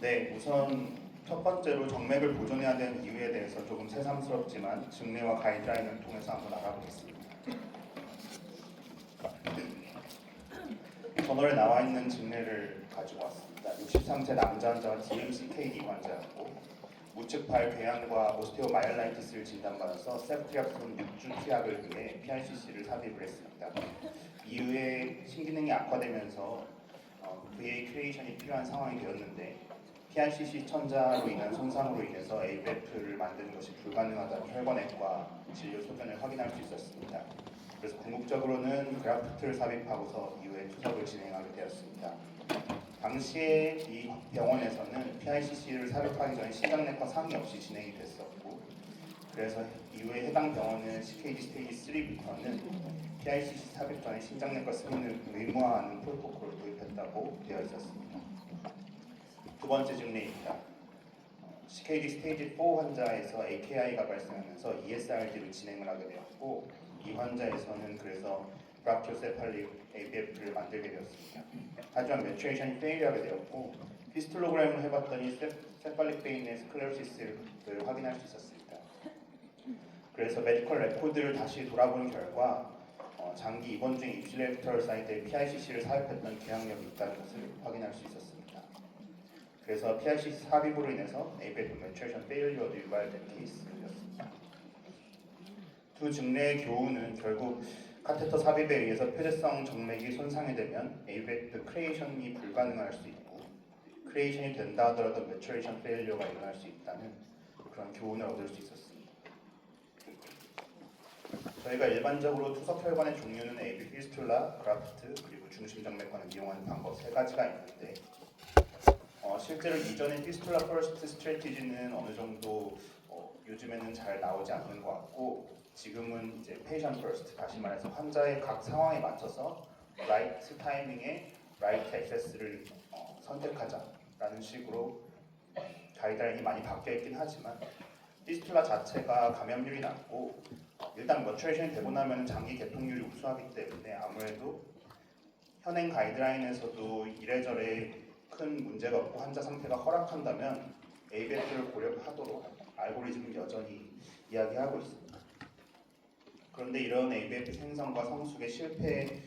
네, 우선 첫 번째로 정맥을 보존해야 되는 이유에 대해서 조금 새삼스럽지만 증례와 가이드라인을 통해서 한번 알아보겠습니다. 저널에 나와 있는 증례를 가지고 왔습니다. 63세 남자 환자와 DMCKD 환자였고 우측발 궤양과 오스테오마이얼라이티스를 진단받아서 세프트리압손 6주 투약을 위해 PRCC를 삽입을 했습니다. 이후에 신기능이 악화되면서 VA 크리에이션이 필요한 상황이 되었는데 PRCC 천자로 인한 손상으로 인해서 AVF를 만드는 것이 불가능하다는 혈관액과 진료 소견을 확인할 수 있었습니다. 그래서 궁극적으로는 그라프트를 삽입하고서 이후에 투석을 진행하게 되었습니다. 당시에 이 병원에서는 PICC를 삽입하기 전에 심장내과 상의 없이 진행이 됐었고, 그래서 이후에 해당 병원은 CKD 스테이지 3부터는 PICC 삽입 전에 심장내과 승인을 의무화하는 프로토콜을 도입했다고 되어 있었습니다. 두 번째 증례입니다. CKD 스테이지 4 환자에서 AKI가 발생하면서 ESRD를 진행을 하게 되었고, 이 환자에서는 그래서 브라키오세팔릭 ABF를 만들게 되었습니다. 하지만 매추레이션이 페일하게 되었고 히스톨로그램을 해봤더니 세팔릭 베인의 스클레로시스를 확인할 수 있었습니다. 그래서 메디컬 레코드를 다시 돌아본 결과 장기 입원 중에 입실레터럴 사이트에 PICC를 삽입했던 계약력이 있다는 것을 확인할 수 있었습니다. 그래서 PICC 삽입으로 인해서 ABF 매추레이션 페일리어도 유발된 케이스였습니다. 두 증례의 교훈은 결국 카테터 삽입에 의해서 표재성 정맥이 손상이 되면 AVF 크리에이션이 불가능할 수 있고 크리에이션이 된다 하더라도 매추레이션 페일리어가 일어날 수 있다는 그런 교훈을 얻을 수 있었습니다. 저희가 일반적으로 투석 혈관의 종류는 AV 피스툴라, 그라프트, 그리고 중심 정맥관을 이용하는 방법 세 가지가 있는데 실제로 이전의 피스툴라 퍼스트 스트래티지는 어느 정도 요즘에는 잘 나오지 않는 것 같고 지금은 이제 페이션 퍼스트, 다시 말해서 환자의 각 상황에 맞춰서 라이트 타이밍에 라이트 액세스를 선택하자라는 식으로 가이드라인이 많이 바뀌어 있긴 하지만 피스툴라 자체가 감염률이 낮고 일단 머추레이션이 되고 나면 장기 개통률이 우수하기 때문에 아무래도 현행 가이드라인에서도 이래저래 큰 문제가 없고 환자 상태가 허락한다면 ABF를 고려하도록 알고리즘은 여전히 이야기하고 있습니다. 그런데 이런 ABF 생성과 성숙의 실패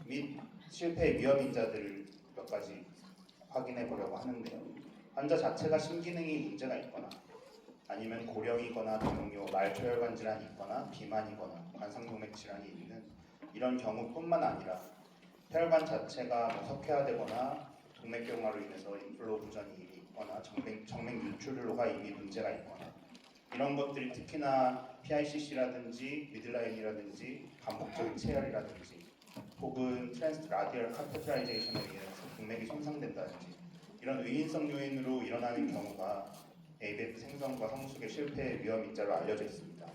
및 실패의 위험 인자들을 몇 가지 확인해 보려고 하는데요. 환자 자체가 심기능이 문제가 있거나 아니면 고령이거나 당뇨, 말초혈관 질환이 있거나 비만이거나 관상동맥 질환이 있는 이런 경우뿐만 아니라 혈관 자체가 석회화되거나 동맥경화로 인해서 인플로 부전이 이미 있거나 정맥 유출로가 이미 문제가 있거나 이런 것들이 특히나 PICC라든지 미들라인이라든지 반복적인 체열이라든지 혹은 트랜스 라디얼 카테트라이제이션에 의해서 동맥이 손상된다든지 이런 의인성 요인으로 일어나는 경우가 ABF 생성과 성숙의 실패의 위험 인자로 알려져 있습니다.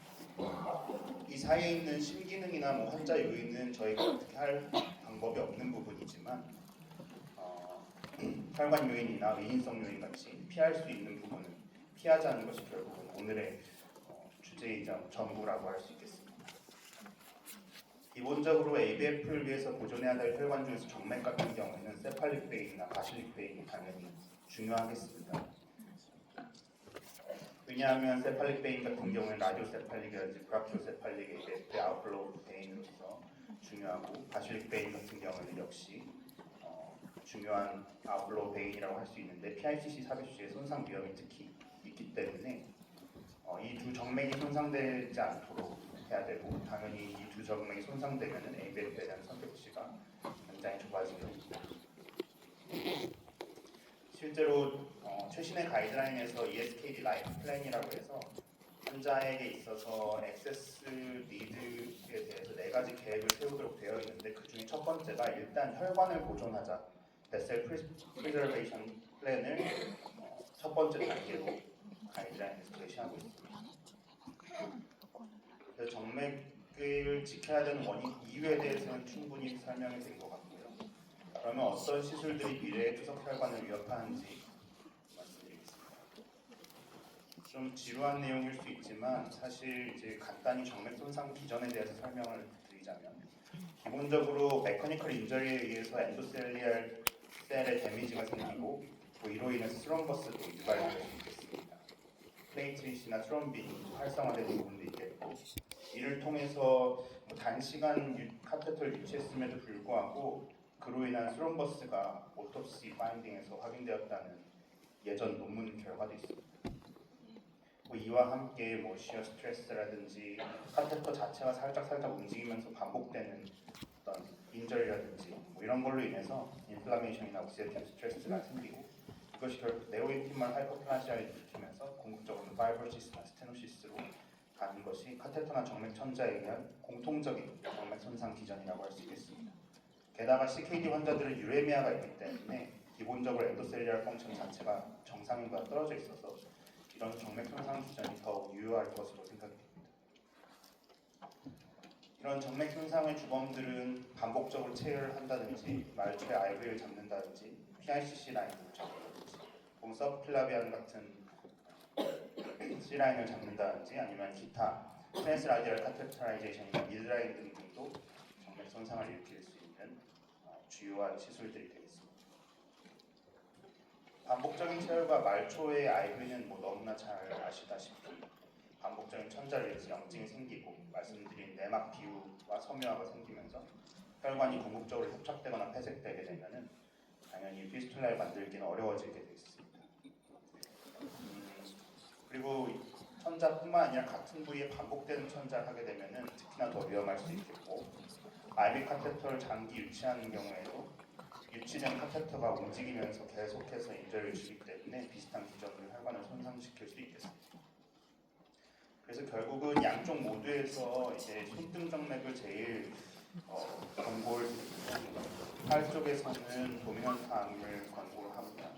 이 사이에 있는 심기능이나 환자 요인은 저희가 어떻게 할 방법이 없는 부분이지만 혈관 요인이나 의인성 요인 같이 피할 수 있는 부분은 피하자는 것이 결국은 오늘의 주제이자 전부라고 할 수 있겠습니다. 기본적으로 ABF를 위해서 보존해야 될 혈관 중에서 정맥 같은 경우에는 세팔릭 베인이나 바실릭 베인이 당연히 중요하겠습니다. 왜냐하면 세팔릭 베인 같은 경우는 라디오세팔릭이라든지 브라키오세팔릭 ABF의 아웃플로우 베인으로서 중요하고 바실릭 베인 같은 경우는 역시 중요한 아웃플로우 베인이라고 할 수 있는데 PICC 삽입 시에 손상 위험이 특히 있기 때문에 이 두 정맥이 손상되지 않도록 해야 되고 당연히 이 두 정맥이 손상되면 ABF에 대한 선택지가 굉장히 좁아지게 됩니다. 실제로 최신의 가이드라인에서 ESKD 라이프 플랜이라고 해서 환자에게 있어서 액세스 니드에 대해서 4가지 계획을 세우도록 되어 있는데 그 중에 첫 번째가 일단 혈관을 보존하자 베셀 프리저베이션 플랜을 첫 번째 단계로 가이드라인에서 제시하고 있습니다. 그래서 정맥을 지켜야 되는 원인 이유에 대해서는 충분히 설명이 된 것 같고요. 그러면 어떤 시술들이 미래의 투석 혈관을 위협하는지 말씀드리겠습니다. 좀 지루한 내용일 수 있지만 사실 이제 간단히 정맥 손상 기전에 대해서 설명을 드리자면 기본적으로 메커니컬 인저리에 의해서 엔도셀리얼 셀에 데미지가 생기고 이로 인해서 스럼버스도 유발될 수 있겠습니다. 플레이트릿이나 스럼빈이 활성화되는 부분도 있겠고, 이를 통해서 단시간 카테터를 유치했음에도 불구하고 그로 인한 스럼버스가 오토프시 파인딩에서 확인되었다는 예전 논문 결과도 있습니다. 이와 함께 시어 스트레스라든지 카테터 자체가 살짝 움직이면서 반복되는 어떤 인절이라든지 이런 걸로 인해서 인플라메이션이나 옥시데이티브 스트레스가 생기고, 이것이 결국 네오인티멀 하이퍼플라시아를 일으키면서 궁극적으로는 파이브로시스나 스테노시스로 가는 것이 카테터나 정맥 천자에 의한 공통적인 정맥 손상 기전이라고 할 수 있겠습니다. 게다가 CKD 환자들은 유레미아가 있기 때문에 기본적으로 엔도셀리얼 펑션 자체가 정상인과 떨어져 있어서 이런 정맥 손상 기전이 더욱 유효할 것으로 생각됩니다. 이런 정맥 손상의 주범들은 반복적으로 체열을 한다든지 말초의 아이브를 잡는다든지 PICC 라인을 잡는다든지 서브클라비안 같은 C라인을 잡는다든지 아니면 기타 트랜스 라디얼 카테터라이제이션이나 미드라인 등등도 정맥 손상을 일으킬 수 있는 주요한 시술들이 되겠습니다. 반복적인 체열과 말초의 아이브는 너무나 잘 아시다시피 반복적인 천자를 위해서 염증이 생기고 말씀드린 내막 비우와 섬유화가 생기면서 혈관이 궁극적으로 협착되거나 폐색되게 되면은 당연히 피스툴라를 만들기는 어려워지게 되어 있습니다. 그리고 천자뿐만 아니라 같은 부위에 반복되는 천자를 하게 되면은 특히나 더 위험할 수 있겠고, IV 카테터를 장기 유치하는 경우에도 유치된 카테터가 움직이면서 계속해서 인절을 주기 때문에 비슷한 기전으로 혈관을 손상시킬 수 있겠습니다. 그래서 결국은 양쪽 모두에서 이제 손등 정맥을 제일 권고를 드리고, 팔 쪽에서는 도미넌트 암을 권고를 합니다.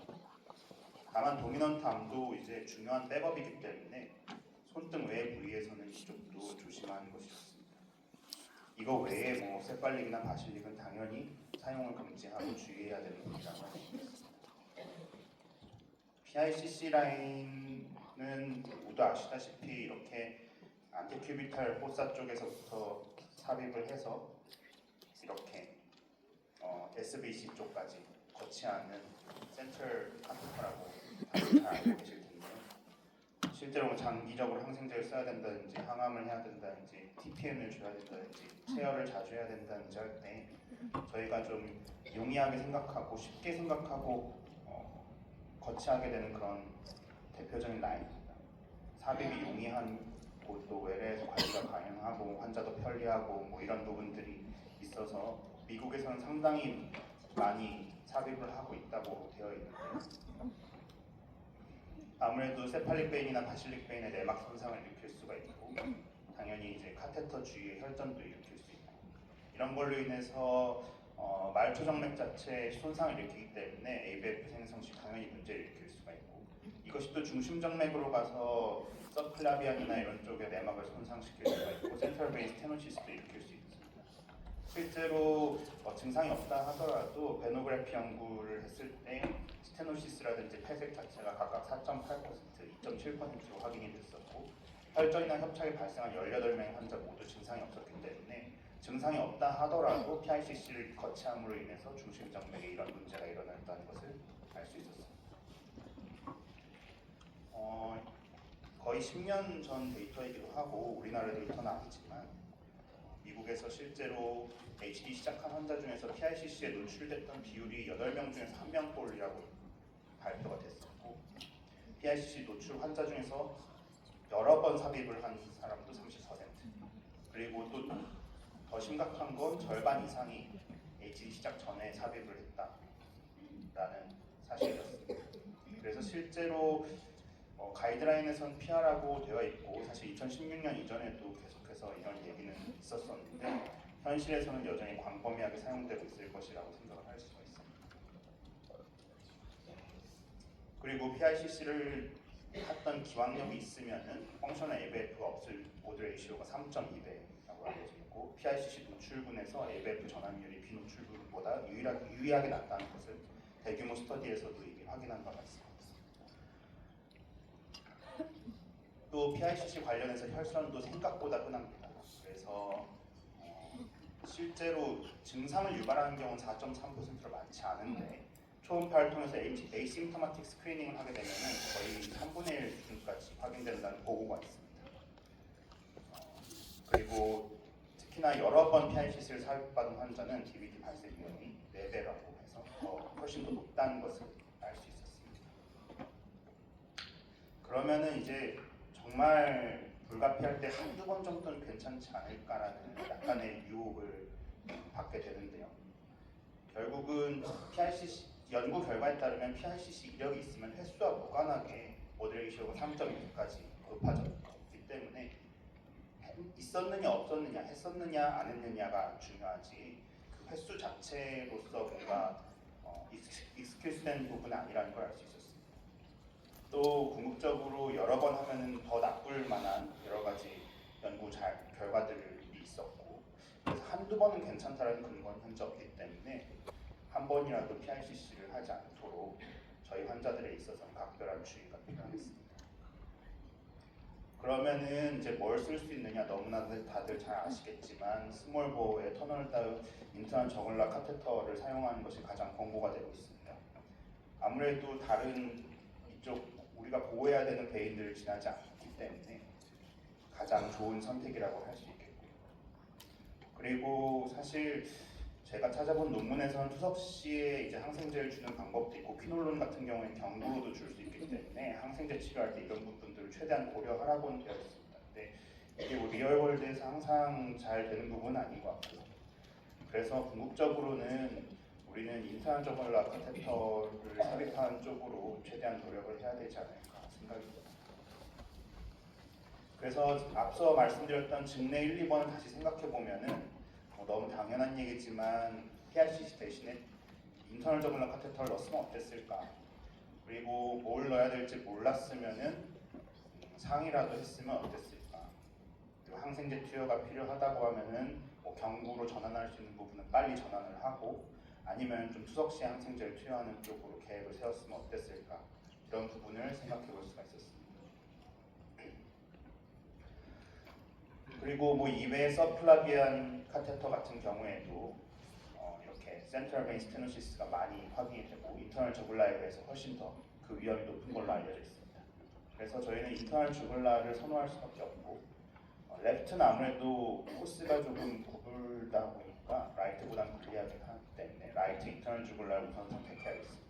다만 도미넌트 암도 이제 중요한 백업이기 때문에 손등 외의 부위에서는 이쪽도 조심하는 것이 좋습니다. 이거 외에 세팔릭이나 바실릭은 당연히 사용을 금지하고 주의해야 되는 부분이라고 할 수 있습니다. PICC 라인은 모두 아시다시피 이렇게 안티큐비탈 포사 쪽에서부터 삽입을 해서 이렇게 SVC 쪽까지 거치하는 센트럴 카테터라고 잘 알고 계실 텐데, 실제로 장기적으로 항생제를 써야 된다든지 항암을 해야 된다든지 TPM을 줘야 된다든지 체열을 자주 해야 된다든지 할 때 저희가 좀 용이하게 생각하고 쉽게 생각하고 거치하게 되는 그런 대표적인 라인입니다. 삽입이 용이한 곳도 외래에서 관리가 가능하고 환자도 편리하고 이런 부분들이 있어서 미국에서는 상당히 많이 삽입을 하고 있다고 되어 있는데, 아무래도 세팔릭 베인이나 바실릭 베인의 내막 손상을 일으킬 수가 있고, 당연히 이제 카테터 주위의 혈전도 일으킬 수 있고, 이런 걸로 인해서 말초 정맥 자체에 손상을 일으키기 때문에 AVF 생성 시 당연히 문제를 일으킬 수가 있고, 이것이 또 중심 정맥으로 가서 서클라비안이나 이런 쪽의 내막을 손상시킬 수가 있고 센트럴 베인 스테노시스도 일으킬 수 있습니다. 실제로 증상이 없다 하더라도 베노그래피 연구를 했을 때 스테노시스라든지 폐색 자체가 각각 4.8%, 2.7%로 확인이 됐었고, 혈전이나 협착이 발생한 18명의 환자 모두 증상이 없었기 때문에 증상이 없다 하더라도 PICC를 거치함으로 인해서 중심정맥에 이런 문제가 일어났다는 것을 알 수 있었습니다. 거의 10년 전 데이터이기도 하고 우리나라 데이터는 아니지만 미국에서 실제로 HD 시작한 환자 중에서 PICC에 노출됐던 비율이 8명 중에서 1명꼴이라고 발표가 됐었고, PICC 노출 환자 중에서 여러 번 삽입을 한 사람도 30%, 그리고 또 더 심각한 건 절반 이상이 HD 시작 전에 삽입을 했다라는 사실이었습니다. 그래서 실제로 가이드라인에선 PR라고 되어 있고, 사실 2016년 이전에도 계속해서 이런 얘기는 있었었는데 현실에서는 여전히 광범위하게 사용되고 있을 것이라고 생각을 할 수가 있습니다. 그리고 PICC를 했던 기왕력이 있으면은 펑셔널 AVF가 없을 오드 레이시오가 3.2배라고 알려져 있고, PICC 노출군에서 AVF 전환율이 비노출군보다 유의하게 낮다는 것을 대규모 스터디에서도 이미 확인한 바가 있습니다. 또 PICC 관련해서 혈전도 생각보다 흔합니다. 그래서 실제로 증상을 유발하는 경우는 4.3%로 많지 않은데 초음파를 통해서 에이심토마틱 스크리닝을 하게 되면 거의 3분의 1 수준까지 확인된다는 보고가 있습니다. 그리고 특히나 여러 번 PICC를 사용받은 환자는 DVT 발생 위험이 4배라고 해서 훨씬 더 높다는 것을 알 수 있었습니다. 그러면은 이제 정말 불가피할 때 한두 번 정도는 괜찮지 않을까라는 약간의 유혹을 받게 되는데요. 결국은 PICC 연구 결과에 따르면 PICC 이력이 있으면 횟수와 무관하게 오드 레이시오가 3.1까지 높아졌기 때문에 있었느냐 없었느냐 했었느냐 안 했느냐가 중요하지 그 횟수 자체로서 뭔가 익스큐스된 부분은 아니라는 걸 알 수 있었습니다. 또 궁극적으로 여러 번 하면은 더 나쁠 만한 여러 가지 연구 결과들이 있었고 그래서 한두 번은 괜찮다는 근거는 현재 없기 때문에 한 번이라도 PICC를 하지 않도록 저희 환자들에 있어서는 각별한 주의가 필요하겠습니다. 그러면은 이제 뭘 쓸 수 있느냐 너무나 다들 잘 아시겠지만 스몰보어의 터널 다운 인터널 저글라 카테터를 사용하는 것이 가장 권고가 되고 있습니다. 아무래도 다른 이쪽 우리가 보호해야 되는 베인들을 지나지 않기 때문에 가장 좋은 선택이라고 할 수 있겠고요. 그리고 사실 제가 찾아본 논문에서는 투석 시에 이제 항생제를 주는 방법도 있고 퀴놀론 같은 경우에는 경구로도 줄 수 있기 때문에 항생제 치료할 때 이런 부분들을 최대한 고려하라고는 되어 있습니다. 근데 이게 뭐 리얼월드에서 항상 잘 되는 부분은 아닌 것 같고요. 그래서 궁극적으로는 우리는 인터널 저글라 카테터를 삽입하는 쪽으로 최대한 노력을 해야 되지 않을까 생각이 듭니다. 그래서 앞서 말씀드렸던 증례 1, 2번을 다시 생각해 보면은 너무 당연한 얘기지만 PICC 대신에 인터널 저글라 카테터를 넣었으면 어땠을까? 그리고 뭘 넣어야 될지 몰랐으면은 상이라도 했으면 어땠을까? 그리고 항생제 투여가 필요하다고 하면은 뭐 경구로 전환할 수 있는 부분은 빨리 전환을 하고 아니면 좀 투석시 항생제를 투여하는 쪽으로 계획을 세웠으면 어땠을까? 이런 부분을 생각해 볼 수가 있었습니다. 그리고 뭐 이외에 서플라비안 카테터 같은 경우에도 이렇게 센트럴 베인 스테노시스가 많이 확인이 되고 인터널 저글라에 비해서 훨씬 더 그 위험이 높은 걸로 알려져 있습니다. 그래서 저희는 인터널 저글라를 선호할 수밖에 없고 레프트는 아무래도 코스가 조금 구불다 보니까 라이트보다는 불리하긴 하기 때문에 라이트 인터널 저글라를 우선 선택해야겠습니다.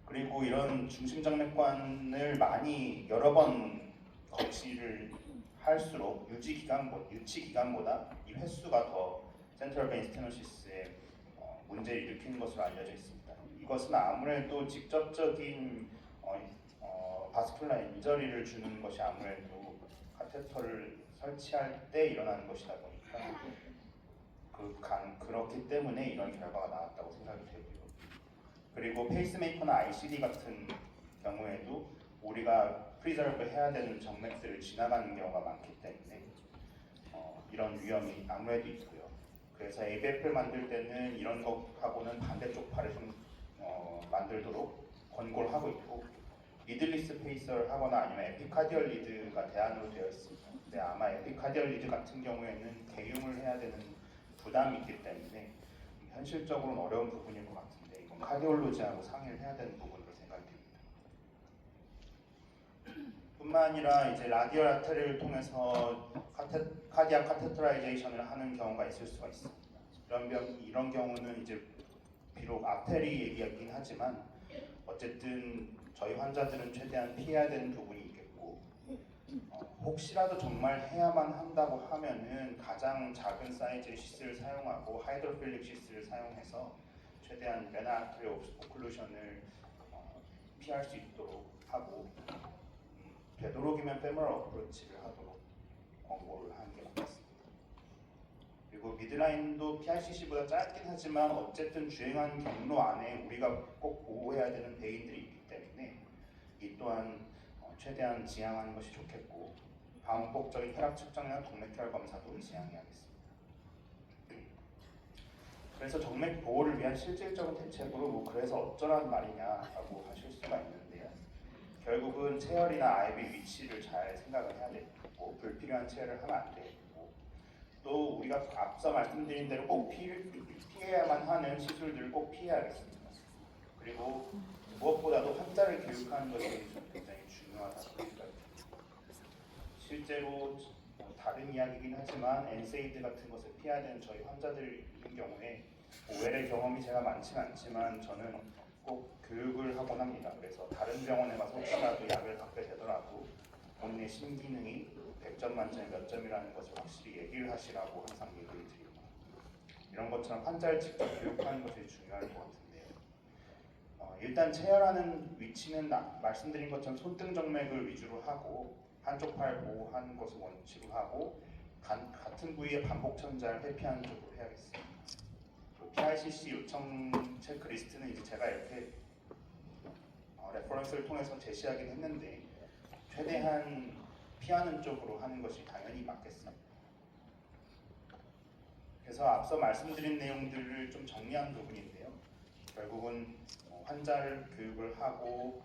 그리고 이런 중심정맥관을 많이 여러 번 거치를 할수록 유치 기간보다 이 횟수가 더 센트럴 베인 스테노시스에 문제를 일으키는 것으로 알려져 있습니다. 이것은 아무래도 직접적인 바스큘라 인저리를 주는 것이 아무래도 카테터를 설치할 때 일어나는 것이다 보니까 그렇기 때문에 이런 결과가 나왔다고 생각이 되고요. 그리고 페이스메이커나 ICD 같은 경우에도 우리가 프리저브 해야 되는 정맥들을 지나가는 경우가 많기 때문에 이런 위험이 아무래도 있고요. 그래서 ABF를 만들 때는 이런 것하고는 반대쪽 팔을 좀 만들도록 권고를 하고 있고 리들리스 페이서를 하거나 아니면 에피카디얼 리드가 대안으로 되어 있습니다. 근데 아마 에피카디얼 리드 같은 경우에는 개용을 해야 되는 부담이 있기 때문에 현실적으로는 어려운 부분일 것 같은데 이건 카디올로지하고 상의를 해야 되는 부분으로 생각이 됩니다. 뿐만 아니라 이제 라디얼 아테리를 통해서 카디악 카테터라이제이션을 하는 경우가 있을 수가 있습니다. 이런 경우는 이제 비록 아테리 얘기이긴 하지만 어쨌든 저희 환자들은 최대한 피해야 되는 부분이 있겠고 혹시라도 정말 해야만 한다고 하면은 가장 작은 사이즈의 시스를 사용하고 하이드로필릭 시스를 사용해서 최대한 레나 아테리 오클루션을 피할 수 있도록 하고 되도록이면 페모럴 어프로치를 하도록 권고를 하는 게 맞습니다. 그리고 미드라인도 PICC보다 짧긴 하지만 어쨌든 주행하는 경로 안에 우리가 꼭 보호해야 되는 베인들이 있기 때문에 이 또한 최대한 지향하는 것이 좋겠고 반복적인 혈압 측정이나 동맥혈 검사도 지향해야겠습니다. 그래서 정맥 보호를 위한 실질적인 대책으로 그래서 어쩌라는 말이냐라고 하실 수가 있는데요. 결국은 체열이나 아이비 위치를 잘 생각을 해야 되고 불필요한 체열을 하면 안 되고 또 또 우리가 앞서 말씀드린 대로 꼭 피해야만 하는 시술들을 꼭 피해야겠습니다. 그리고 무엇보다도 환자를 교육하는 것이 굉장히 중요하다고 생각합니다. 실제로 다른 이야기긴 하지만 엔세이드 같은 것을 피해야 되는 저희 환자들인 경우에 외래 경험이 제가 많지는 않지만 저는 꼭 교육을 하곤 합니다. 그래서 다른 병원에 가서 혹시라도 약을 받게 되더라도 본인의 심기능이 100점 만점에 몇 점이라는 것을 확실히 얘기를 하시라고 항상 얘기를 드립니다. 이런 것처럼 환자를 직접 교육하는 것이 중요할 것 같은데요. 일단 체열하는 위치는 말씀드린 것처럼 손등정맥을 위주로 하고 한쪽 팔 보호하는 것을 원칙으로 하고 같은 부위의 반복 천자를 회피하는 쪽으로 해야겠습니다. PICC 요청 체크리스트는 이제 제가 이렇게 레퍼런스를 통해서 제시하긴 했는데 최대한 피하는 쪽으로 하는 것이 당연히 맞겠습니다. 그래서 앞서 말씀드린 내용들을 좀 정리한 부분인데요. 결국은 환자를 교육을 하고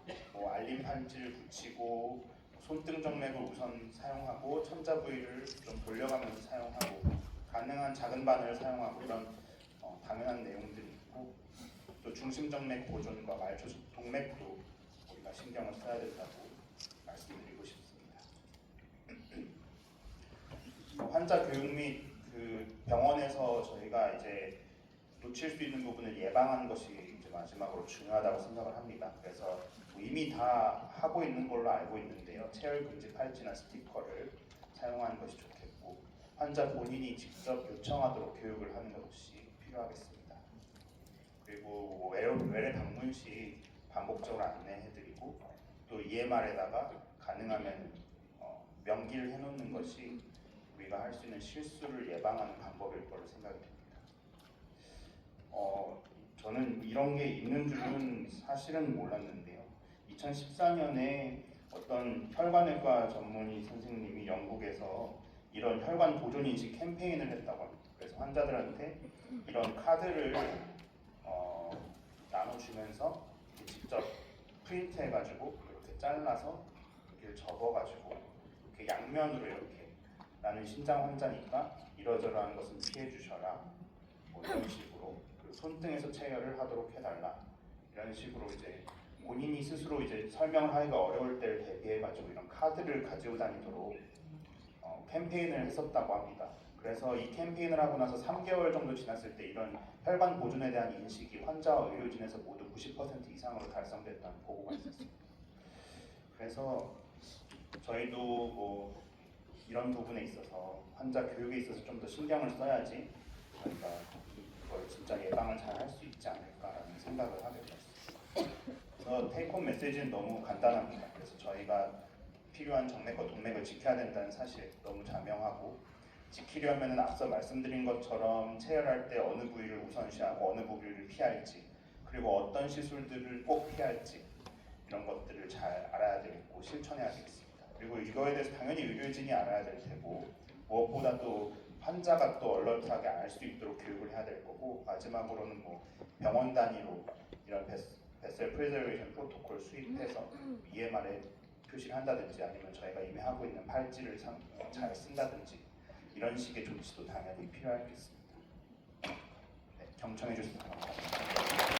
알림 판지를 붙이고 손등정맥을 우선 사용하고 천자 부위를 좀 돌려가면서 사용하고 가능한 작은 바늘을 사용하고 이런 당연한 내용들이 있고 또 중심정맥 보존과 말초 동맥도 우리가 신경을 써야 된다고 말씀드리고 싶습니다. 환자 교육 및 그 병원에서 저희가 이제 놓칠 수 있는 부분을 예방하는 것이 이제 마지막으로 중요하다고 생각을 합니다. 그래서 이미 다 하고 있는 걸로 알고 있는데요. 체열 금지 팔찌나 스티커를 사용하는 것이 좋겠고 환자 본인이 직접 요청하도록 교육을 하는 것이 필요하겠습니다. 그리고 외래 방문 시 반복적으로 안내해드리고 또 EMR에다가 가능하면 명기를 해놓는 것이 우리가 할 수 있는 실수를 예방하는 방법일 거로 생각이 됩니다. 저는 이런 게 있는 줄은 사실은 몰랐는데요. 2014년에 어떤 혈관외과 전문의 선생님이 영국에서 이런 혈관 보존 인식 캠페인을 했다고 합니다. 그래서 환자들한테 이런 카드를 나눠주면서 직접 프린트해가지고 이렇게 잘라서 이렇게 접어가지고 이렇게 양면으로 이렇게 나는 신장 환자니까 이러저러한 것은 피해 주셔라. 이런 식으로 손등에서 체열을 하도록 해달라. 이런 식으로 이제 본인이 스스로 이제 설명을 하기가 어려울 때를 대비해가지고 이런 카드를 가지고 다니도록 캠페인을 했었다고 합니다. 그래서 이 캠페인을 하고 나서 3개월 정도 지났을 때 이런 혈관 보존에 대한 인식이 환자와 의료진에서 모두 90% 이상으로 달성됐다는 보고가 있었습니다. 그래서 저희도 이런 부분에 있어서 환자 교육에 있어서 좀 더 신경을 써야지 저희가 이걸 진짜 예방을 잘 할 수 있지 않을까라는 생각을 하게 됐습니다. 그래서 테이크홈 메시지는 너무 간단합니다. 그래서 저희가 필요한 정맥과 동맥을 지켜야 된다는 사실 너무 자명하고 지키려면 앞서 말씀드린 것처럼 체열할 때 어느 부위를 우선시하고 어느 부위를 피할지 그리고 어떤 시술들을 꼭 피할지 이런 것들을 잘 알아야 되고 실천해야 되겠습니다. 그리고 이거에 대해서 당연히 의료진이 알아야 될 테고 무엇보다도 환자가 또 얼렁하게 알 수 있도록 교육을 해야 될 거고 마지막으로는 병원 단위로 이런 베셀 프리저베이션 프로토콜 수립해서 EMR에 표시를 한다든지 아니면 저희가 이미 하고 있는 팔찌를 잘 쓴다든지 이런 식의 조치도 당연히 필요하겠습니다. 네, 경청해 주셔서 감사합니다.